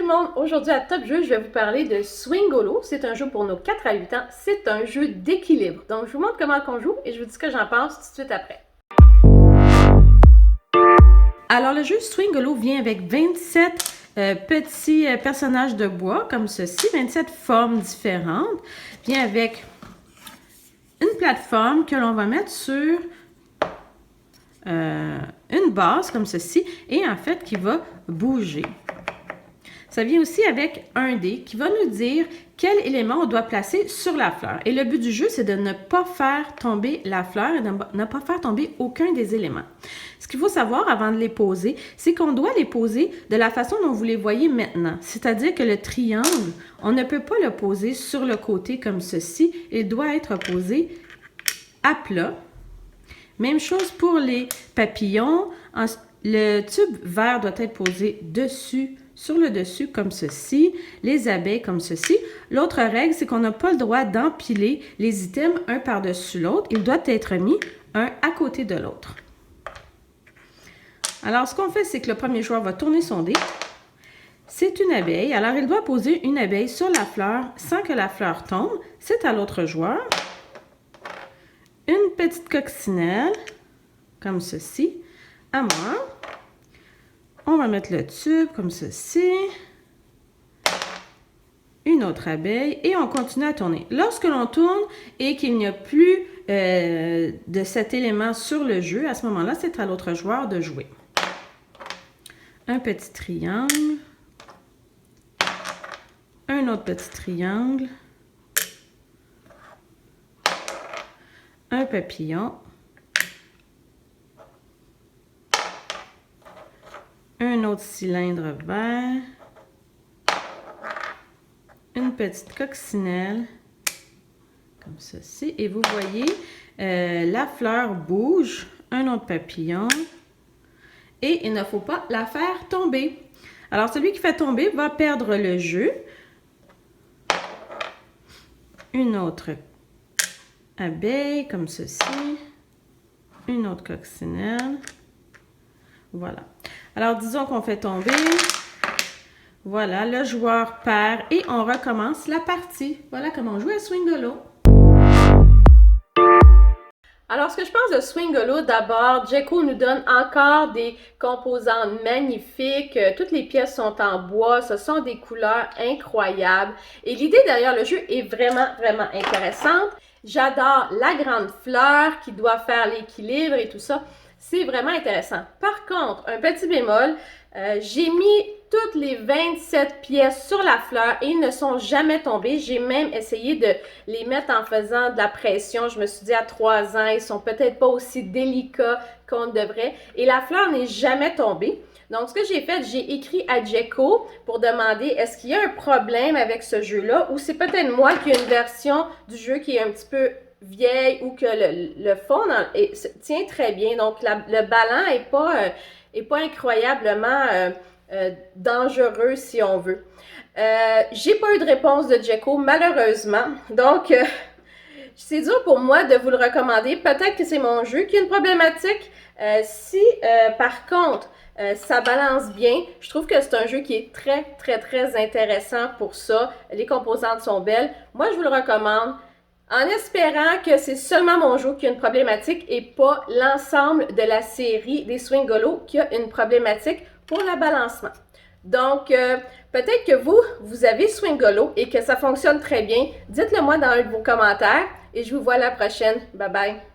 tout le monde, aujourd'hui à Top Jeu, je vais vous parler de Swingolo. C'est un jeu pour nos 4 à 8 ans. C'est un jeu d'équilibre. Donc je vous montre comment on joue et je vous dis ce que j'en pense tout de suite après. Alors le jeu Swingolo vient avec 27 petits personnages de bois comme ceci, 27 formes différentes. Vient avec une plateforme que l'on va mettre sur une base comme ceci et en fait qui va bouger. Ça vient aussi avec un dé qui va nous dire quel élément on doit placer sur la fleur. Et le but du jeu, c'est de ne pas faire tomber la fleur et de ne pas faire tomber aucun des éléments. Ce qu'il faut savoir avant de les poser, c'est qu'on doit les poser de la façon dont vous les voyez maintenant. C'est-à-dire que le triangle, on ne peut pas le poser sur le côté comme ceci. Il doit être posé à plat. Même chose pour les papillons. Le tube vert doit être posé dessus, sur le dessus comme ceci, les abeilles comme ceci. L'autre règle, c'est qu'on n'a pas le droit d'empiler les items un par-dessus l'autre. Il doit être mis un à côté de l'autre. Alors, ce qu'on fait, c'est que le premier joueur va tourner son dé. C'est une abeille. Alors, il doit poser une abeille sur la fleur sans que la fleur tombe. C'est à l'autre joueur. Une petite coccinelle, comme ceci. À moi. On va mettre le tube comme ceci. Une autre abeille et on continue à tourner. Lorsque l'on tourne et qu'il n'y a plus de cet élément sur le jeu, à ce moment-là, c'est à l'autre joueur de jouer. Un petit triangle. Un autre petit triangle. Un papillon. Un autre cylindre vert, une petite coccinelle, comme ceci. Et vous voyez, la fleur bouge, un autre papillon, et il ne faut pas la faire tomber. Alors, celui qui fait tomber va perdre le jeu. Une autre abeille, comme ceci, une autre coccinelle. Voilà. Alors, disons qu'on fait tomber. Voilà, le joueur perd et on recommence la partie. Voilà comment on joue à Swingolo. Alors, ce que je pense de Swingolo, d'abord, Jeko nous donne encore des composants magnifiques. Toutes les pièces sont en bois. Ce sont des couleurs incroyables. Et l'idée derrière le jeu est vraiment, vraiment intéressante. J'adore la grande fleur qui doit faire l'équilibre et tout ça. C'est vraiment intéressant. Par contre, un petit bémol, j'ai mis toutes les 27 pièces sur la fleur et ils ne sont jamais tombés. J'ai même essayé de les mettre en faisant de la pression. Je me suis dit à 3 ans, ils sont peut-être pas aussi délicats qu'on devrait. Et la fleur n'est jamais tombée. Donc, ce que j'ai fait, j'ai écrit à Jeko pour demander est-ce qu'il y a un problème avec ce jeu-là ou c'est peut-être moi qui ai une version du jeu qui est un petit peu vieille ou que le fond tient très bien. Donc, le ballon est pas incroyablement dangereux si on veut. J'ai pas eu de réponse de Jeko, malheureusement. Donc, c'est dur pour moi de vous le recommander. Peut-être que c'est mon jeu qui a une problématique. Si, par contre, ça balance bien. Je trouve que c'est un jeu qui est très, très, très intéressant pour ça. Les composantes sont belles. Moi, je vous le recommande. En espérant que c'est seulement mon jeu qui a une problématique et pas l'ensemble de la série des Swingolo qui a une problématique pour le balancement. Donc, peut-être que vous avez Swingolo et que ça fonctionne très bien. Dites-le moi dans un de vos commentaires et je vous vois à la prochaine. Bye bye!